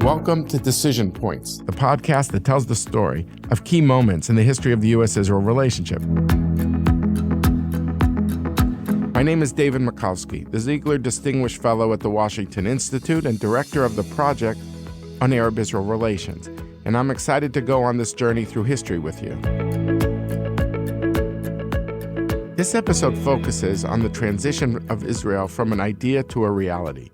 Welcome to Decision Points, the podcast that tells the story of key moments in the history of the U.S.-Israel relationship. My name is David Makovsky, the Ziegler Distinguished Fellow at the Washington Institute and Director of the Project on Arab-Israel Relations, and I'm excited to go on this journey through history with you. This episode focuses on the transition of Israel from an idea to a reality.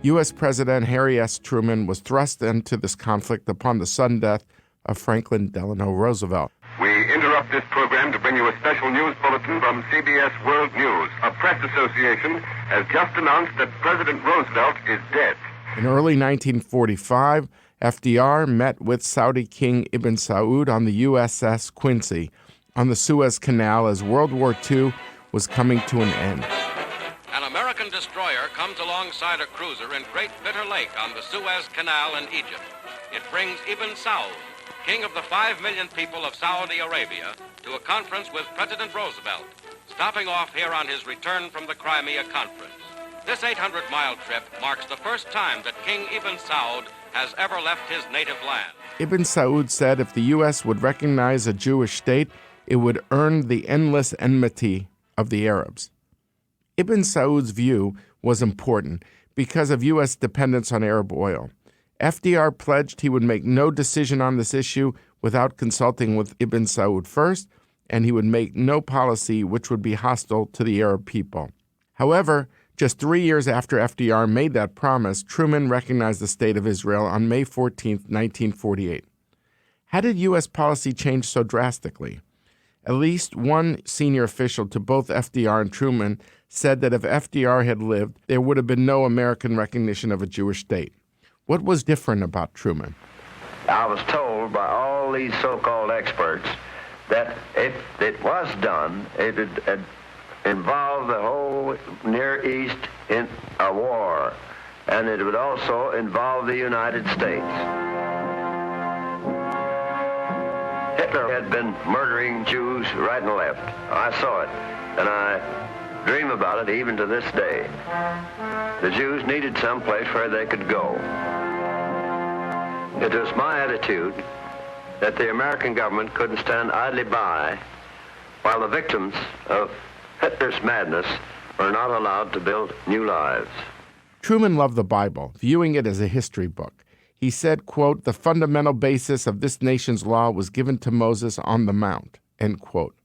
U.S. President Harry S. Truman was thrust into this conflict upon the sudden death of Franklin Delano Roosevelt. We interrupt this program to bring you a special news bulletin from CBS World News. A press association has just announced that President Roosevelt is dead. In early 1945, FDR met with Saudi King Ibn Saud on the USS Quincy on the Suez Canal as World War II was coming to an end. An American destroyer comes alongside a cruiser in Great Bitter Lake on the Suez Canal in Egypt. It brings Ibn Saud, king of the 5 million people of Saudi Arabia, to a conference with President Roosevelt, stopping off here on his return from the Crimea Conference. This 800-mile trip marks the first time that King Ibn Saud has ever left his native land. Ibn Saud said if the U.S. would recognize a Jewish state, it would earn the endless enmity of the Arabs. Ibn Saud's view was important because of U.S. dependence on Arab oil. FDR pledged he would make no decision on this issue without consulting with Ibn Saud first, and he would make no policy which would be hostile to the Arab people. However, just 3 years after FDR made that promise, Truman recognized the State of Israel on May 14, 1948. How did U.S. policy change so drastically? At least one senior official to both FDR and Truman said that if FDR had lived, there would have been no American recognition of a Jewish state. What was different about Truman? I was told by all these so-called experts that if it was done, it would involve the whole Near East in a war, and it would also involve the United States. Hitler had been murdering Jews right and left. I saw it, and I dream about it even to this day. The Jews needed some place where they could go. It was my attitude that the American government couldn't stand idly by while the victims of Hitler's madness were not allowed to build new lives. Truman loved the Bible, viewing it as a history book. He said, quote, "The fundamental basis of this nation's law was given to Moses on the Mount," end quote.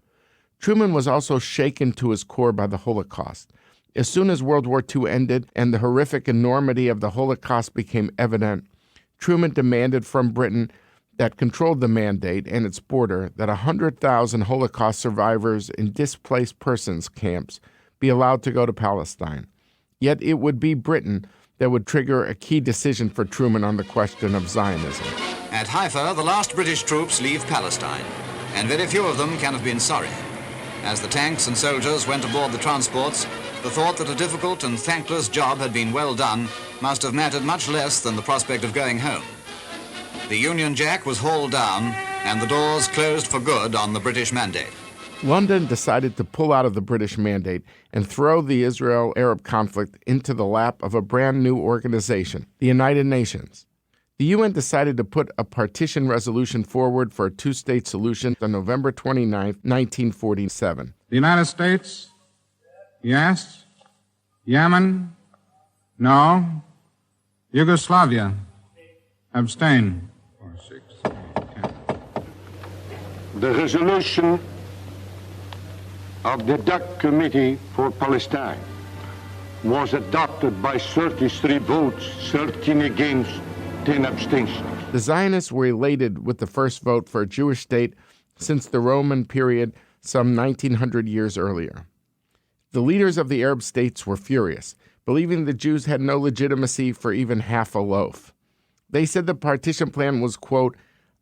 Truman was also shaken to his core by the Holocaust. As soon as World War II ended and the horrific enormity of the Holocaust became evident, Truman demanded from Britain, that controlled the Mandate and its border, that 100,000 Holocaust survivors in displaced persons camps be allowed to go to Palestine. Yet it would be Britain that would trigger a key decision for Truman on the question of Zionism. At Haifa, the last British troops leave Palestine, and very few of them can have been sorry. As the tanks and soldiers went aboard the transports, the thought that a difficult and thankless job had been well done must have mattered much less than the prospect of going home. The Union Jack was hauled down, and the doors closed for good on the British Mandate. London decided to pull out of the British Mandate and throw the Israel-Arab conflict into the lap of a brand new organization, the United Nations. The UN decided to put a partition resolution forward for a two-state solution on November 29, 1947. The United States, yes. Yemen, no. Yugoslavia, abstain. 4, 6, 8, 10. The resolution of the DUC Committee for Palestine was adopted by 33 votes, 13 against, 10 abstentions. The Zionists were elated with the first vote for a Jewish state since the Roman period some 1900 years earlier. The leaders of the Arab states were furious, believing the Jews had no legitimacy for even half a loaf. They said the partition plan was, quote,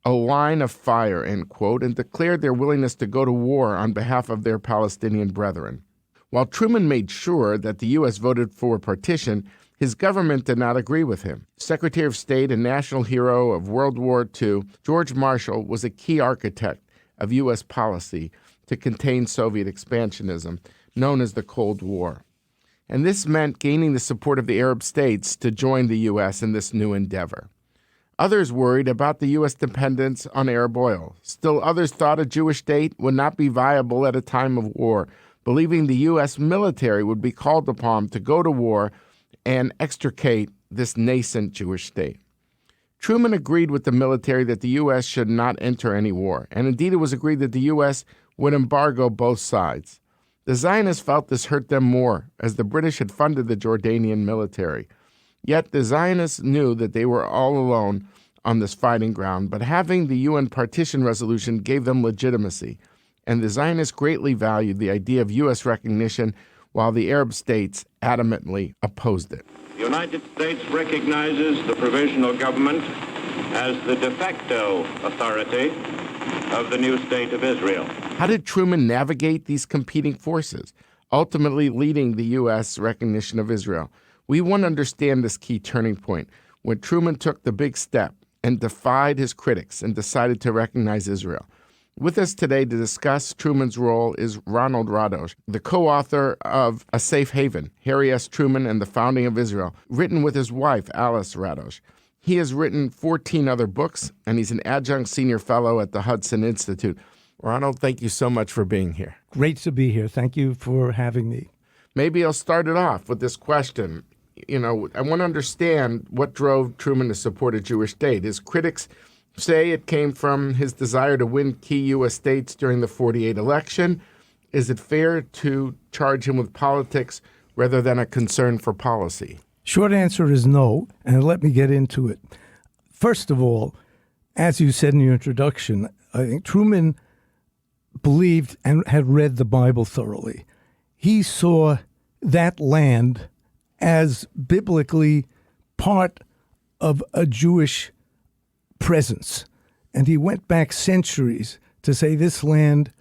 a line of fire, end quote, and declared their willingness to go to war on behalf of their Palestinian brethren. While Truman made sure that the U.S. voted for partition, his government did not agree with him. Secretary of State and national hero of World War II, George Marshall, was a key architect of U.S. policy to contain Soviet expansionism, known as the Cold War. And this meant gaining the support of the Arab states to join the U.S. in this new endeavor. Others worried about the U.S. dependence on Arab oil. Still others thought a Jewish state would not be viable at a time of war, believing the U.S. military would be called upon to go to war and extricate this nascent Jewish state. Truman agreed with the military that the U.S. should not enter any war, and indeed it was agreed that the U.S. would embargo both sides. The Zionists felt this hurt them more, as the British had funded the Jordanian military. Yet the Zionists knew that they were all alone on this fighting ground, but having the UN Partition resolution gave them legitimacy, and the Zionists greatly valued the idea of U.S. recognition, while the Arab states adamantly opposed it. The United States recognizes the provisional government as the de facto authority of the new state of Israel. How did Truman navigate these competing forces, ultimately leading the U.S. recognition of Israel? We want to understand this key turning point when Truman took the big step and defied his critics and decided to recognize Israel. With us today to discuss Truman's role is Ronald Radosh, the co-author of A Safe Haven, Harry S. Truman and the Founding of Israel, written with his wife, Alice Radosh. He has written 14 other books, and he's an adjunct senior fellow at the Hudson Institute. Ronald, thank you so much for being here. Great to be here. Thank you for having me. Maybe I'll start it off with this question. I want to understand what drove Truman to support a Jewish state. His critics say it came from his desire to win key U.S. states during the 48 election. Is it fair to charge him with politics rather than a concern for policy? Short answer is no, and let me get into it. First of all, as you said in your introduction, I think Truman believed and had read the Bible thoroughly. He saw that land as biblically part of a Jewish presence. And he went back centuries to say this land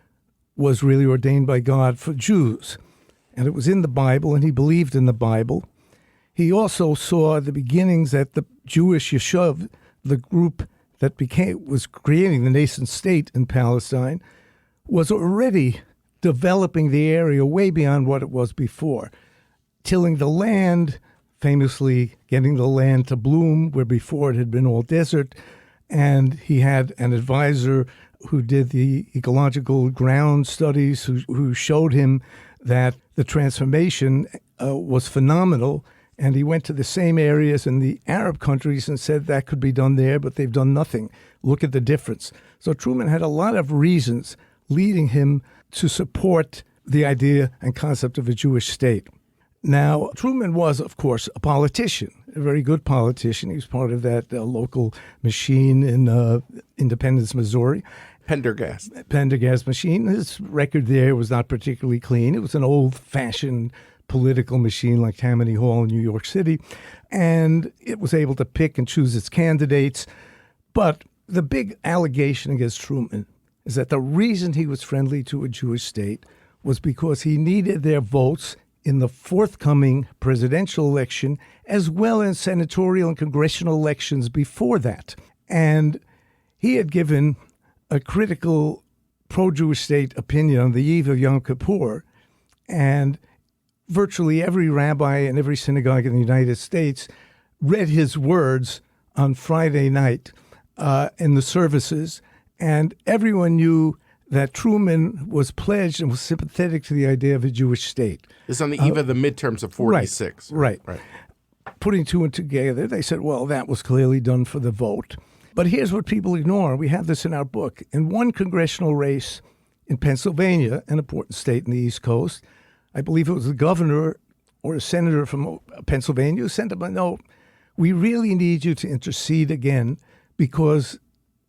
was really ordained by God for Jews. And it was in the Bible, and he believed in the Bible. He also saw the beginnings that the Jewish Yeshuv, the group that was creating the nascent state in Palestine, was already developing the area way beyond what it was before. Tilling the land, famously getting the land to bloom where before it had been all desert. And he had an advisor who did the ecological ground studies who showed him that the transformation was phenomenal. And he went to the same areas in the Arab countries and said that could be done there, but they've done nothing. Look at the difference. So Truman had a lot of reasons leading him to support the idea and concept of a Jewish state. Now, Truman was, of course, a politician, a very good politician. He was part of that local machine in Independence, Missouri. Pendergast machine. His record there was not particularly clean. It was an old-fashioned political machine like Tammany Hall in New York City, and it was able to pick and choose its candidates. But the big allegation against Truman is that the reason he was friendly to a Jewish state was because he needed their votes in the forthcoming presidential election, as well as senatorial and congressional elections before that. And he had given a critical pro-Jewish state opinion on the eve of Yom Kippur, and virtually every rabbi in every synagogue in the United States read his words on Friday night in the services, and everyone knew that Truman was pledged and was sympathetic to the idea of a Jewish state. This is on the eve of the midterms of 46. Right. Putting two and together, they said, well, that was clearly done for the vote. But here's what people ignore. We have this in our book. In one congressional race in Pennsylvania, an important state in the East Coast, I believe it was the governor or a senator from Pennsylvania who sent him a note. We really need you to intercede again because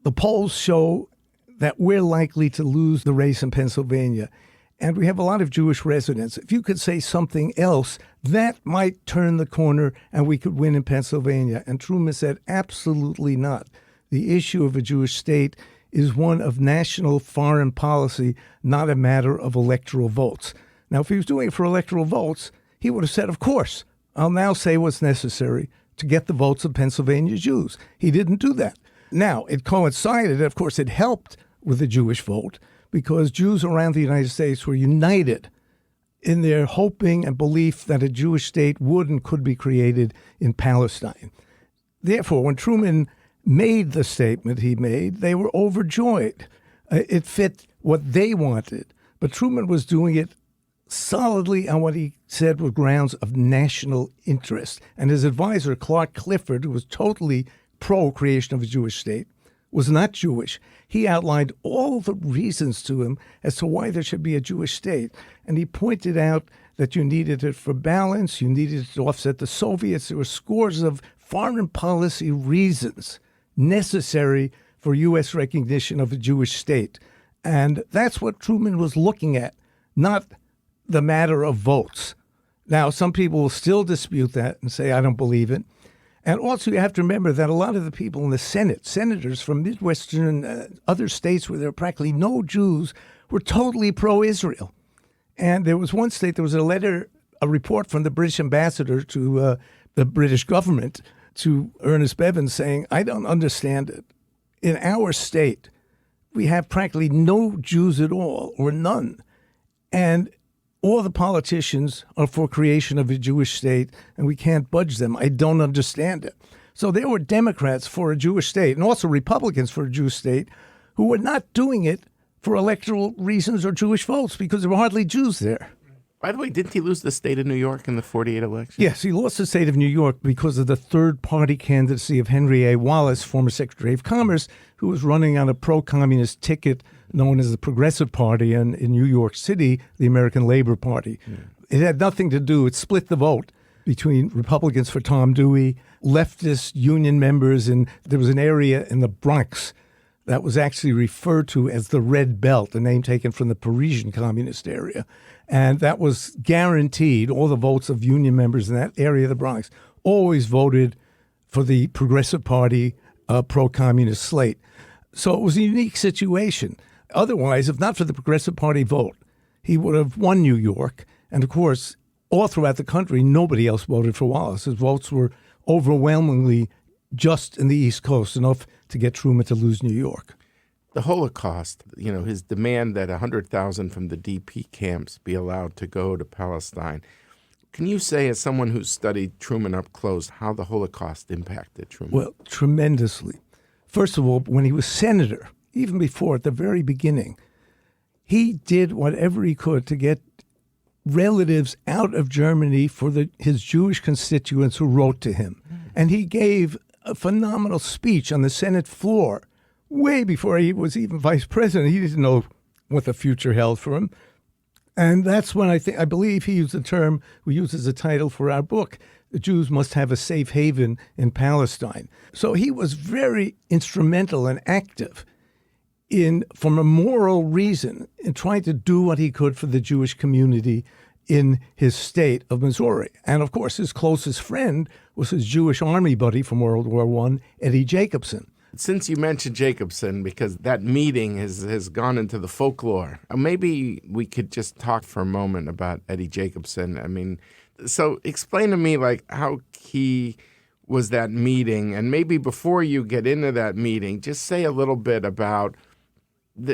the polls show that we're likely to lose the race in Pennsylvania. And we have a lot of Jewish residents. If you could say something else, that might turn the corner and we could win in Pennsylvania. And Truman said, absolutely not. The issue of a Jewish state is one of national foreign policy, not a matter of electoral votes. Now, if he was doing it for electoral votes, he would have said, of course, I'll now say what's necessary to get the votes of Pennsylvania Jews. He didn't do that. Now, it coincided, of course, it helped with the Jewish vote because Jews around the United States were united in their hoping and belief that a Jewish state would and could be created in Palestine. Therefore, when Truman made the statement he made, they were overjoyed. It fit what they wanted. But Truman was doing it solidly on what he said were grounds of national interest. And his advisor, Clark Clifford, who was totally pro-creation of a Jewish state, was not Jewish. He outlined all the reasons to him as to why there should be a Jewish state. And he pointed out that you needed it for balance, you needed it to offset the Soviets. There were scores of foreign policy reasons necessary for U.S. recognition of a Jewish state. And that's what Truman was looking at, not the matter of votes. Now, some people will still dispute that and say, I don't believe it. And also, you have to remember that a lot of the people in the Senate, senators from Midwestern other states where there were practically no Jews, were totally pro-Israel. And there was one state, there was a report from the British ambassador to the British government, to Ernest Bevin, saying, I don't understand it. In our state, we have practically no Jews at all, or none. And all the politicians are for creation of a Jewish state, and we can't budge them. I don't understand it. So there were Democrats for a Jewish state, and also Republicans for a Jewish state, who were not doing it for electoral reasons or Jewish votes, because there were hardly Jews there. By the way, didn't he lose the state of New York in the 48 election? Yes, he lost the state of New York because of the third-party candidacy of Henry A. Wallace, former Secretary of Commerce, who was running on a pro-communist ticket known as the Progressive Party, and in New York City, the American Labor Party. Yeah. It had nothing to do, it split the vote between Republicans for Tom Dewey, leftist union members, and there was an area in the Bronx that was actually referred to as the Red Belt, a name taken from the Parisian communist area. And that was guaranteed. All the votes of union members in that area of the Bronx always voted for the Progressive Party pro-communist slate. So it was a unique situation. Otherwise, if not for the Progressive Party vote, he would have won New York. And of course, all throughout the country, nobody else voted for Wallace. His votes were overwhelmingly just in the East Coast, enough to get Truman to lose New York. The Holocaust, his demand that 100,000 from the DP camps be allowed to go to Palestine. Can you say, as someone who's studied Truman up close, how the Holocaust impacted Truman? Well, tremendously. First of all, when he was senator, even before, at the very beginning, he did whatever he could to get relatives out of Germany for his Jewish constituents who wrote to him. And he gave a phenomenal speech on the Senate floor way before he was even vice president. He didn't know what the future held for him. And that's when I believe he used the term we use as a title for our book, The Jews Must Have a Safe Haven in Palestine. So he was very instrumental and active from a moral reason, in trying to do what he could for the Jewish community in his state of Missouri. And of course, his closest friend was his Jewish army buddy from World War I, Eddie Jacobson. Since you mentioned Jacobson, because that meeting has gone into the folklore, maybe we could just talk for a moment about Eddie Jacobson. I mean, so explain to me, how key was that meeting? And maybe before you get into that meeting, just say a little bit about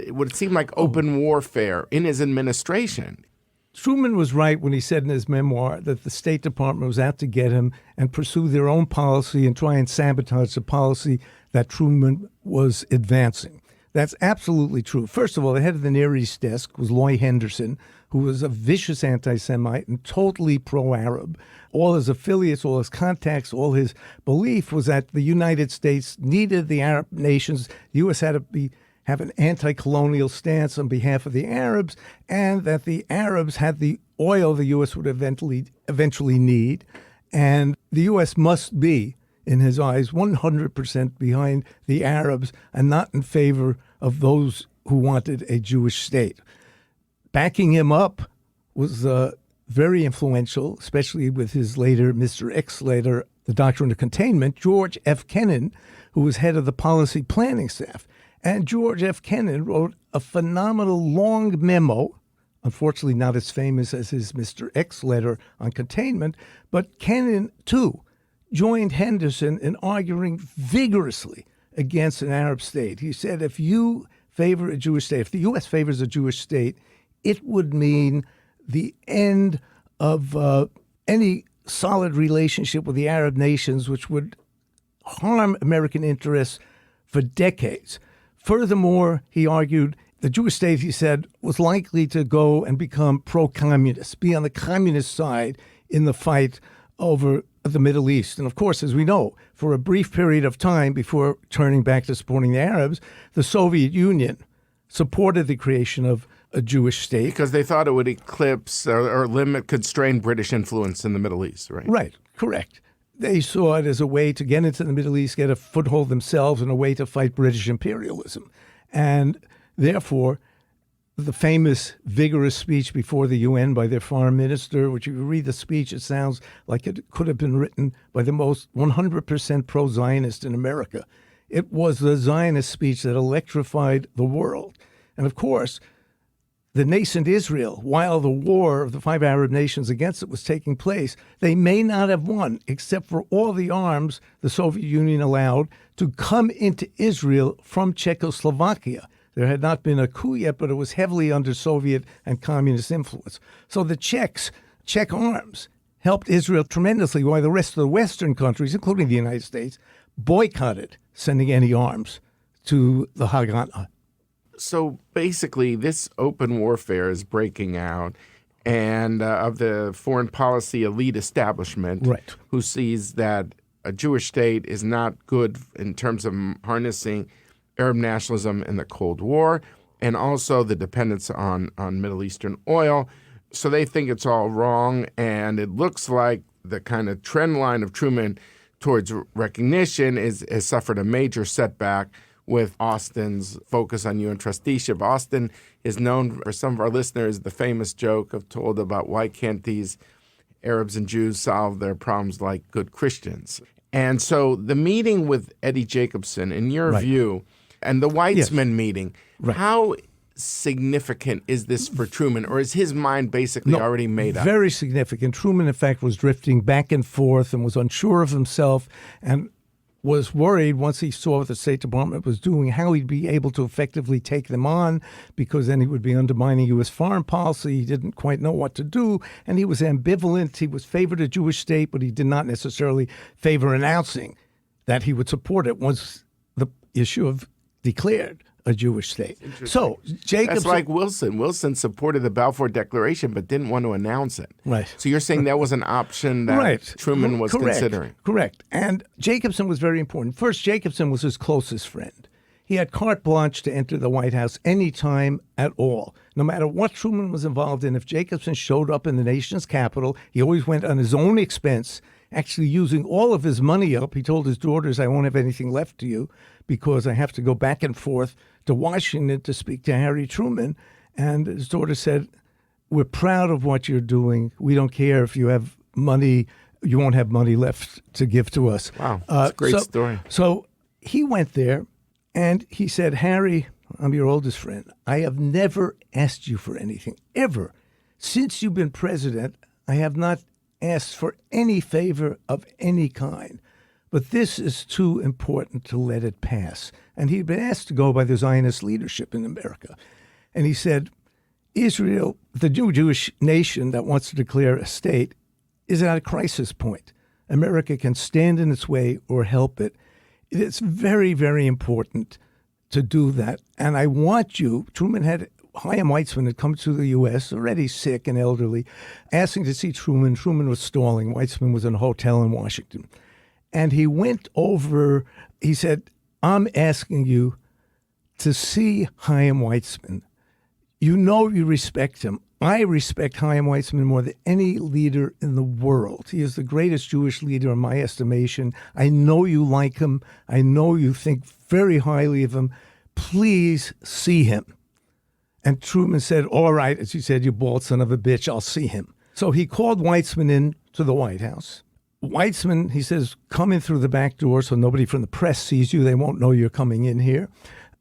what seemed like open warfare in his administration. Truman was right when he said in his memoir that the State Department was out to get him and pursue their own policy and try and sabotage the policy that Truman was advancing. That's absolutely true. First of all, the head of the Near East desk was Loy Henderson, who was a vicious anti-Semite and totally pro-Arab. All his affiliates, all his contacts, all his belief was that the United States needed the Arab nations. The U.S. had to have an anti-colonial stance on behalf of the Arabs, and that the Arabs had the oil the U.S. would eventually need. And the U.S. must be, in his eyes, 100% behind the Arabs and not in favor of those who wanted a Jewish state. Backing him up was very influential, especially with his later, Mr. X later, the Doctrine of Containment, George F. Kennan, who was head of the policy planning staff. And George F. Kennan wrote a phenomenal long memo, unfortunately not as famous as his Mr. X letter on containment, but Kennan, too, joined Henderson in arguing vigorously against an Arab state. He said, if you favor a Jewish state, if the U.S. favors a Jewish state, it would mean the end of any solid relationship with the Arab nations, which would harm American interests for decades. Furthermore, he argued the Jewish state, he said, was likely to go and become pro-communist, be on the communist side in the fight over the Middle East. And of course, as we know, for a brief period of time before turning back to supporting the Arabs, the Soviet Union supported the creation of a Jewish state. Because they thought it would eclipse or limit, constrain British influence in the Middle East, right? Right, correct. They saw it as a way to get into the Middle East, get a foothold themselves, and a way to fight British imperialism. And therefore, the famous, vigorous speech before the UN by their foreign minister, which if you read the speech, it sounds like it could have been written by the most 100% pro-Zionist in America. It was the Zionist speech that electrified the world. And of course, the nascent Israel, while the war of the 5 Arab nations against it was taking place, they may not have won, except for all the arms the Soviet Union allowed to come into Israel from Czechoslovakia. There had not been a coup yet, but it was heavily under Soviet and communist influence. So the Czech arms, helped Israel tremendously, while the rest of the Western countries, including the United States, boycotted sending any arms to the Haganah. So basically, this open warfare is breaking out, and of the foreign policy elite establishment, right, who sees that a Jewish state is not good in terms of harnessing Arab nationalism in the Cold War, and also the dependence on Middle Eastern oil. So they think it's all wrong, and it looks like the kind of trend line of Truman towards recognition has suffered a major setback with Austin's focus on UN trusteeship. Austin is known for some of our listeners, the famous joke of told about why can't these Arabs and Jews solve their problems like good Christians. And so the meeting with Eddie Jacobson, in your view, and the Weitzman meeting, how significant is this for Truman, or is his mind basically already made up? Very significant. Truman, in fact, was drifting back and forth and was unsure of himself and was worried once he saw what the State Department was doing, how he'd be able to effectively take them on, because then he would be undermining U.S. foreign policy. He didn't quite know what to do, and he was ambivalent. He was favored a Jewish state, but he did not necessarily favor announcing that he would support it once the issue of declared a Jewish state. So Jacobson, that's like Wilson. Wilson supported the Balfour Declaration but didn't want to announce it. Right. So you're saying that was an option that Truman was considering. Correct. And Jacobson was very important. First, Jacobson was his closest friend. He had carte blanche to enter the White House any time at all. No matter what Truman was involved in, if Jacobson showed up in the nation's capital, he always went on his own expense, actually using all of his money up. He told his daughters, I won't have anything left to you because I have to go back and forth to Washington to speak to Harry Truman. And his daughter said, we're proud of what you're doing. We don't care if you have money. You won't have money left to give to us. Wow, that's a great story. So he went there and he said, Harry, I'm your oldest friend. I have never asked you for anything, ever. Since you've been president, I have not asked for any favor of any kind. But this is too important to let it pass. And he'd been asked to go by the Zionist leadership in America. And he said, Israel, the Jewish nation that wants to declare a state, is at a crisis point. America can stand in its way or help it. It's very, very important to do that. And I want you, Chaim Weizmann had come to the U.S., already sick and elderly, asking to see Truman. Truman was stalling. Weizmann was in a hotel in Washington. And he went over, he said, I'm asking you to see Chaim Weizmann. You know you respect him. I respect Chaim Weizmann more than any leader in the world. He is the greatest Jewish leader in my estimation. I know you like him. I know you think very highly of him. Please see him. And Truman said, all right, as you said, you bald son of a bitch, I'll see him. So he called Weizmann in to the White House. Weizmann, he says, come in through the back door so nobody from the press sees you. They won't know you're coming in here.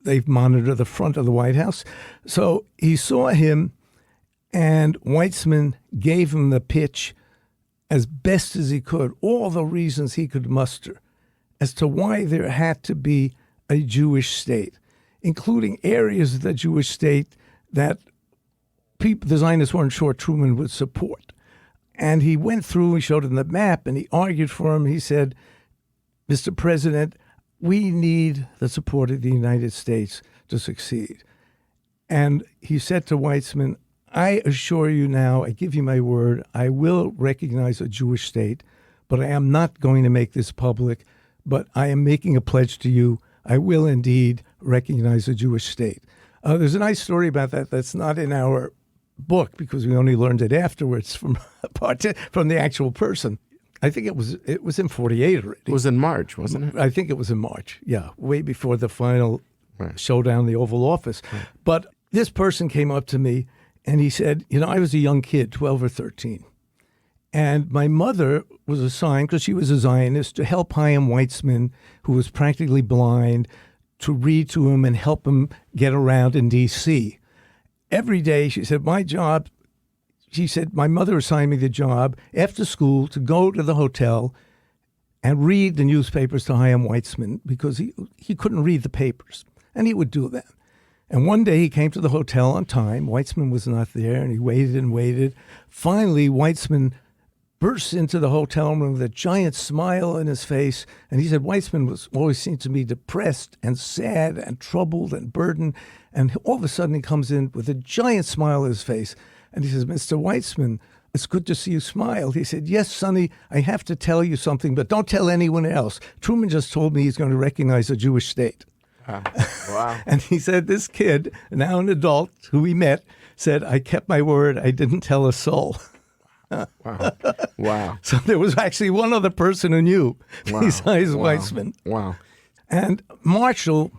They monitor the front of the White House. So he saw him, and Weizmann gave him the pitch as best as he could, all the reasons he could muster as to why there had to be a Jewish state, including areas of the Jewish state that the Zionists weren't sure Truman would support. And he went through, he showed him the map, and he argued for him. He said, Mr. President, we need the support of the United States to succeed. And he said to Weizmann, I assure you now, I give you my word, I will recognize a Jewish state, but I am not going to make this public, but I am making a pledge to you, I will indeed recognize a Jewish state. There's a nice story about that that's not in our book because we only learned it afterwards from the actual person. I think it was in 48 already. It was in March, wasn't it? I think it was in March, yeah, way before the final showdown in the Oval Office. Right. But this person came up to me and he said, I was a young kid, 12 or 13. And my mother was assigned, because she was a Zionist, to help Chaim Weizmann, who was practically blind, to read to him and help him get around in D.C. Every day, she said, my mother assigned me the job after school to go to the hotel and read the newspapers to Chaim Weizmann because he couldn't read the papers. And he would do that. And one day he came to the hotel on time. Weizmann was not there, and he waited and waited. Finally, Weizmann burst into the hotel room with a giant smile on his face. And he said Weizmann always seemed to me depressed and sad and troubled and burdened. And all of a sudden he comes in with a giant smile on his face. And he says, Mr. Weizmann, it's good to see you smile. He said, yes, Sonny, I have to tell you something, but don't tell anyone else. Truman just told me he's going to recognize a Jewish state. Wow. And he said, this kid, now an adult who we met, said, I kept my word. I didn't tell a soul. Wow. Wow. So there was actually one other person who knew besides Weizmann. Wow. And Marshall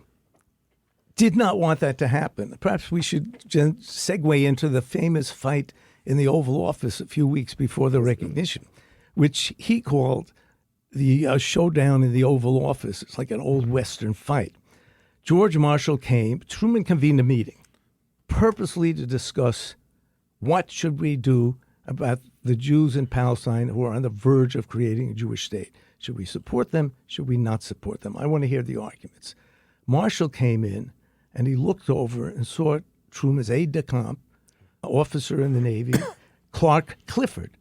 did not want that to happen. Perhaps we should segue into the famous fight in the Oval Office a few weeks before the recognition, which he called the showdown in the Oval Office. It's like an old Western fight. George Marshall came. Truman convened a meeting purposely to discuss what should we do about the Jews in Palestine who are on the verge of creating a Jewish state. Should we support them? Should we not support them? I want to hear the arguments. Marshall came in, and he looked over and saw Truman's aide-de-camp, officer in the Navy, Clark Clifford.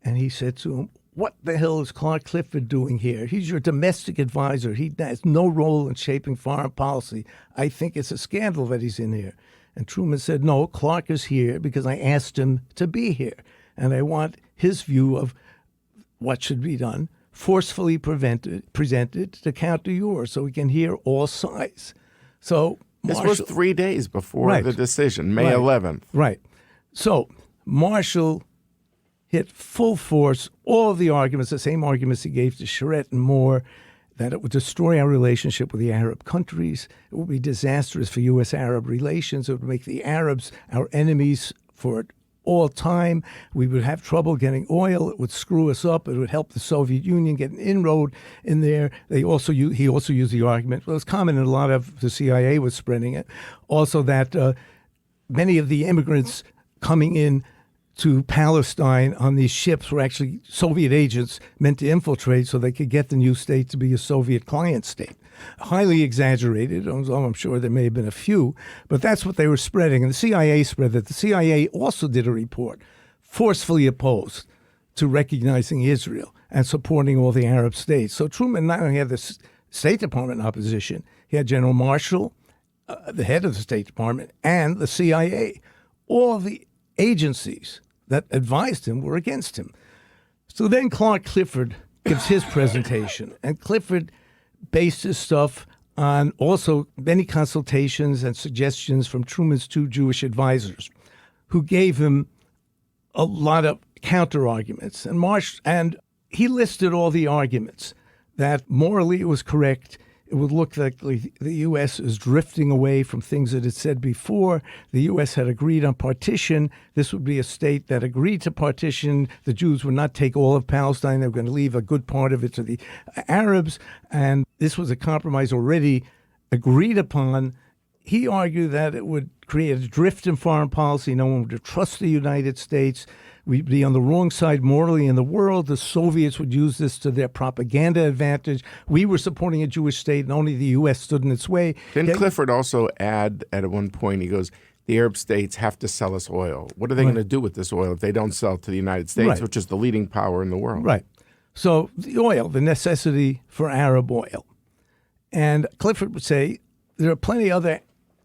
And he said to him, what the hell is Clark Clifford doing here? He's your domestic advisor. He has no role in shaping foreign policy. I think it's a scandal that he's in here. And Truman said, no, Clark is here because I asked him to be here. And I want his view of what should be done forcefully presented to counter yours so we can hear all sides. So this was 3 days before the decision, May 11th. Right. So Marshall hit full force all of the arguments, the same arguments he gave to Charette and Moore, that it would destroy our relationship with the Arab countries. It would be disastrous for U.S.-Arab relations. It would make the Arabs our enemies for all time. We would have trouble getting oil. It would screw us up. It would help the Soviet Union get an inroad in there. He also used the argument, well, it's common in a lot of the CIA was spreading it, also that many of the immigrants coming in to Palestine on these ships were actually Soviet agents meant to infiltrate so they could get the new state to be a Soviet client state. Highly exaggerated. I'm sure there may have been a few, but that's what they were spreading. And the CIA spread that. The CIA also did a report forcefully opposed to recognizing Israel and supporting all the Arab states. So Truman not only had the State Department in opposition, he had General Marshall, the head of the State Department, and the CIA. All the agencies that advised him were against him. So then Clark Clifford gives his presentation, and Clifford based his stuff on also many consultations and suggestions from Truman's two Jewish advisors, who gave him a lot of counter-arguments. And he listed all the arguments that morally it was correct. It would look like the U.S. is drifting away from things that it said before. The U.S. had agreed on partition. This would be a state that agreed to partition. The Jews would not take all of Palestine. They were going to leave a good part of it to the Arabs. And this was a compromise already agreed upon. He argued that it would create a drift in foreign policy. No one would trust the United States. We'd be on the wrong side morally in the world. The Soviets would use this to their propaganda advantage. We were supporting a Jewish state, and only the U.S. stood in its way. Didn't Clifford also add at one point, he goes, the Arab states have to sell us oil. What are they going to do with this oil if they don't sell to the United States, which is the leading power in the world? Right. So the oil, the necessity for Arab oil. And Clifford would say there are plenty of other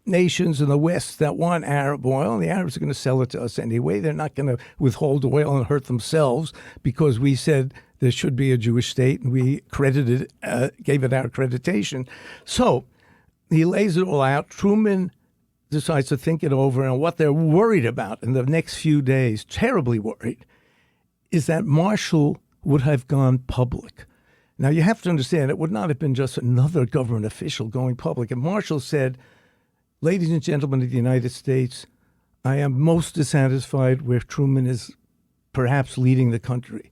nations in the West that want Arab oil, and the Arabs are going to sell it to us anyway. They're not going to withhold oil and hurt themselves because we said there should be a Jewish state, and we gave it our accreditation. So he lays it all out. Truman decides to think it over, and what they're worried about in the next few days, terribly worried, is that Marshall would have gone public. Now, you have to understand, it would not have been just another government official going public. And Marshall said, ladies and gentlemen of the United States, I am most dissatisfied where Truman is perhaps leading the country.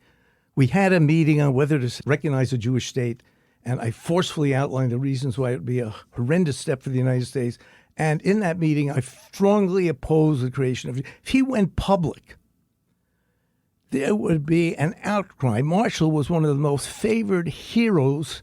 We had a meeting on whether to recognize a Jewish state, and I forcefully outlined the reasons why it would be a horrendous step for the United States. And in that meeting, I strongly opposed the creation of it. If he went public, there would be an outcry. Marshall was one of the most favored heroes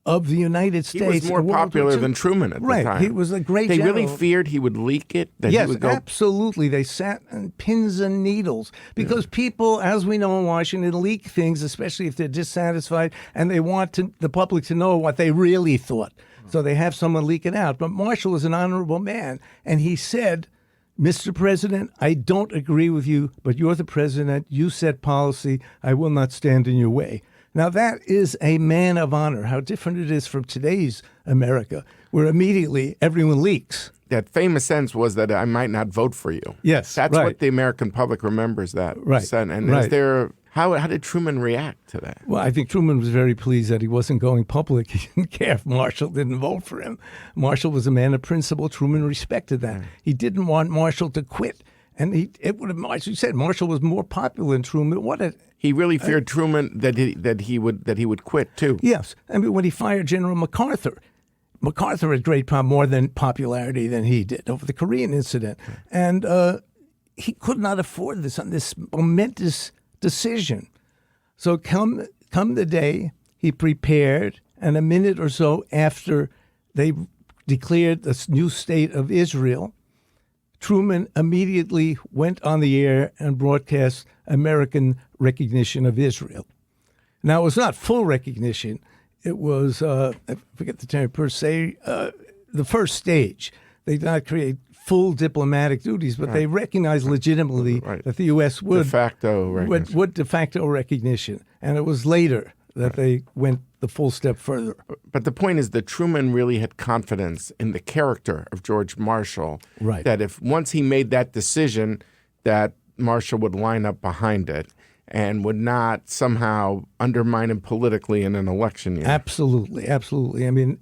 of the United States. He was more popular than Truman at the time. Right, he was a great They general. really feared he would leak it? That Yes, he would go... absolutely. They sat on pins and needles because people, as we know in Washington, leak things, especially if they're dissatisfied, and they want the public to know what they really thought. So they have someone leak it out. But Marshall is an honorable man, and he said, Mr. President, I don't agree with you, but you're the president. You set policy. I will not stand in your way. Now, that is a man of honor. How different it is from today's America, where immediately everyone leaks. That famous sentence was that I might not vote for you. Yes, That's right. what the American public remembers that Right, sentence. And right. is there... How did Truman react to that? Well, I think Truman was very pleased that he wasn't going public. He didn't care if Marshall didn't vote for him. Marshall was a man of principle. Truman respected that. He didn't want Marshall to quit. And it would have, as you said, Marshall was more popular than Truman. He really feared Truman that he would quit too. Yes, I mean when he fired General MacArthur had great more than popularity than he did over the Korean incident, and he could not afford this momentous decision. So come the day, he prepared, and a minute or so after they declared the new state of Israel, Truman immediately went on the air and broadcast American recognition of Israel. Now, it was not full recognition. It was, I forget the term per se, the first stage. They did not create full diplomatic duties, but they recognized legitimately that the U.S. would de facto recognition. Would de facto recognition. And it was later that they went the full step further. But the point is that Truman really had confidence in the character of George Marshall. Right. That if once he made that decision, that Marshall would line up behind it and would not somehow undermine him politically in an election year. Absolutely, absolutely. I mean,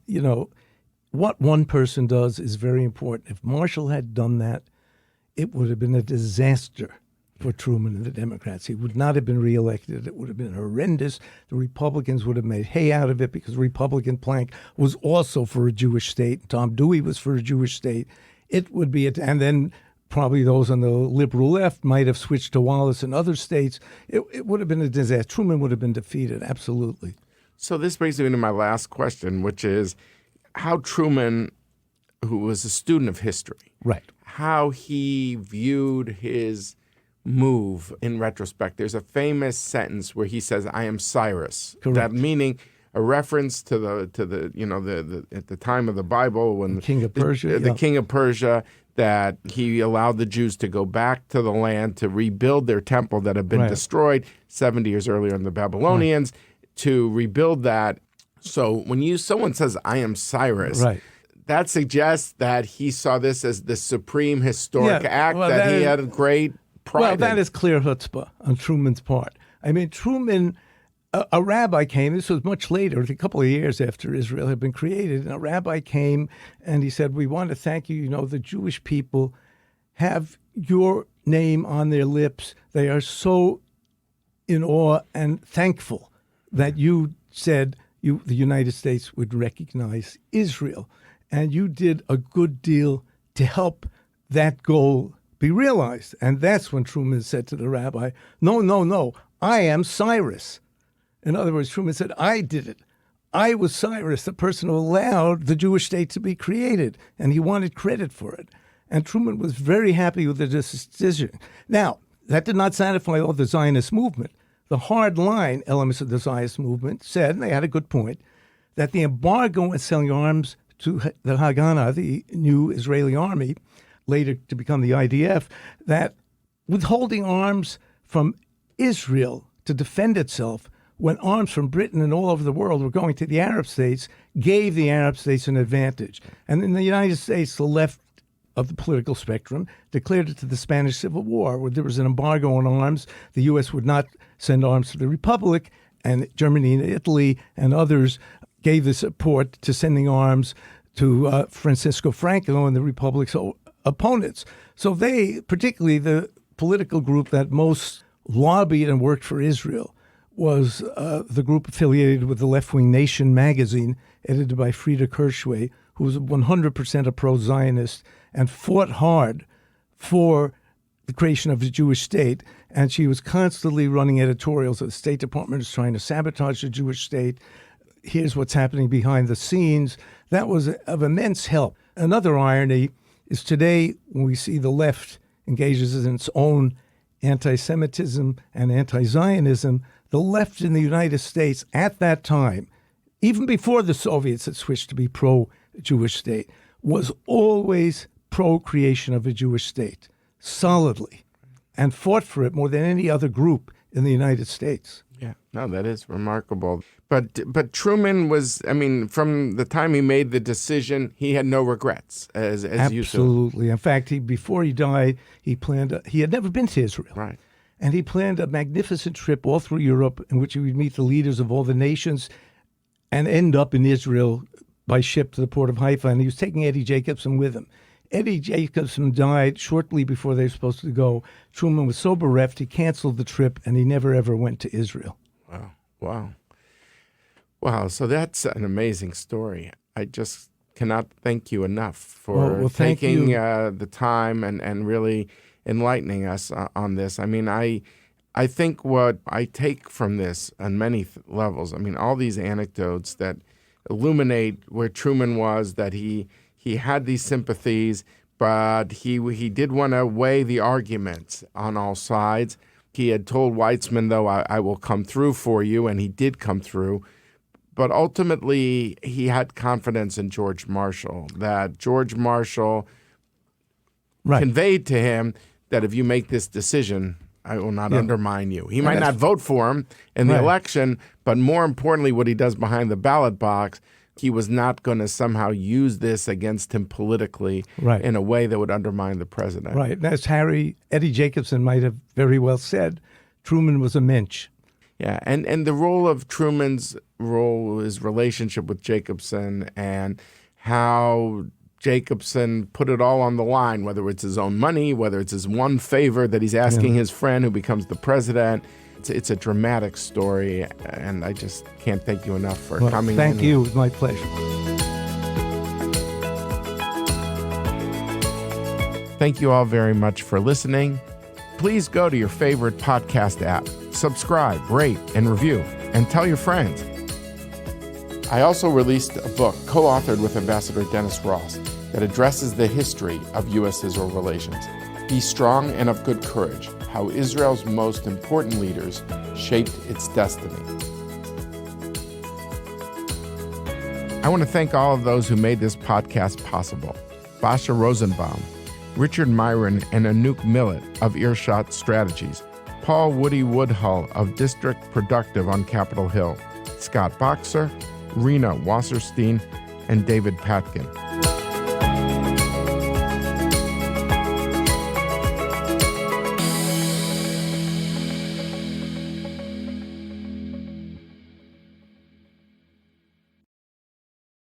what one person does is very important. If Marshall had done that, it would have been a disaster for Truman and the Democrats. He would not have been reelected. It would have been horrendous. The Republicans would have made hay out of it because the Republican plank was also for a Jewish state. Tom Dewey was for a Jewish state. It would be, and then probably those on the liberal left might have switched to Wallace and other states. It would have been a disaster. Truman would have been defeated, absolutely. So this brings me to my last question, which is how Truman, who was a student of history, right, how he viewed his move in retrospect. There's a famous sentence where he says, "I am Cyrus." Correct. That meaning a reference to the at the time of the Bible when the king of Persia, the king of Persia, that he allowed the Jews to go back to the land to rebuild their temple that had been destroyed 70 years earlier in the Babylonians, to rebuild that. So when someone says, "I am Cyrus," that suggests that he saw this as the supreme historic act, that he had a great pride Well, in. that is clear chutzpah on Truman's part. I mean, Truman, a rabbi came, this was much later, a couple of years after Israel had been created, and a rabbi came and he said, "We want to thank you. The Jewish people have your name on their lips. They are so in awe and thankful that you said the United States would recognize Israel. And you did a good deal to help that goal be realized." And that's when Truman said to the rabbi, No, I am Cyrus. In other words, Truman said, I did it. I was Cyrus, the person who allowed the Jewish state to be created, and he wanted credit for it. And Truman was very happy with the decision. Now, that did not satisfy all the Zionist movement. the hard-line elements of the Zionist movement said, and they had a good point, that the embargo on selling arms to the Haganah, the new Israeli army, later to become the IDF, that withholding arms from Israel to defend itself when arms from Britain and all over the world were going to the Arab states gave the Arab states an advantage. And in the United States, the left of the political spectrum declared it to the Spanish Civil War, where there was an embargo on arms. The U.S. would not send arms to the Republic, and Germany and Italy and others gave the support to sending arms to Francisco Franco and the Republic's opponents. So they, particularly the political group that most lobbied and worked for Israel, was the group affiliated with the left-wing Nation magazine, edited by Frieda Kirchwey, who was 100% a pro-Zionist and fought hard for the creation of a Jewish state. And she was constantly running editorials that the State Department is trying to sabotage the Jewish state. Here's what's happening behind the scenes. That was of immense help. Another irony is today, when we see the left engages in its own anti-Semitism and anti-Zionism, the left in the United States at that time, even before the Soviets had switched to be pro-Jewish state, was always pro-creation of a Jewish state, solidly, and fought for it more than any other group in the United States. Yeah, no, that is remarkable. But Truman was, I mean, from the time he made the decision, he had no regrets, as you said. Absolutely. In fact, before he died, he had never been to Israel. Right. And he planned a magnificent trip all through Europe in which he would meet the leaders of all the nations and end up in Israel by ship to the port of Haifa. And he was taking Eddie Jacobson with him. Eddie Jacobson died shortly before they were supposed to go. Truman was so bereft, he canceled the trip, and he never, ever went to Israel. Wow. So that's an amazing story. I just cannot thank you enough for taking the time and really enlightening us on this. I mean, I think what I take from this on many levels, I mean, all these anecdotes that illuminate where Truman was, that he had these sympathies, but he did want to weigh the arguments on all sides. He had told Weitzman, though, I will come through for you, and he did come through. But ultimately, he had confidence in George Marshall, that George Marshall conveyed to him that if you make this decision, I will not undermine you. He might not vote for him in the election, but more importantly, what he does behind the ballot box, he was not going to somehow use this against him politically in a way that would undermine the president. Right. As Eddie Jacobson might have very well said, Truman was a mensch. Yeah, and the role of Truman's his relationship with Jacobson, and how Jacobson put it all on the line, whether it's his own money, whether it's his one favor that he's asking his friend who becomes the president. It's a dramatic story, and I just can't thank you enough for coming in. Thank you. It was my pleasure. Thank you all very much for listening. Please go to your favorite podcast app, subscribe, rate, and review, and tell your friends. I also released a book co-authored with Ambassador Dennis Ross that addresses the history of U.S.-Israel relations. Be strong and of good courage, how Israel's most important leaders shaped its destiny. I want to thank all of those who made this podcast possible. Basha Rosenbaum, Richard Myron and Anouk Millett of Earshot Strategies, Paul Woody Woodhull of District Productive on Capitol Hill, Scott Boxer, Rena Wasserstein, and David Patkin.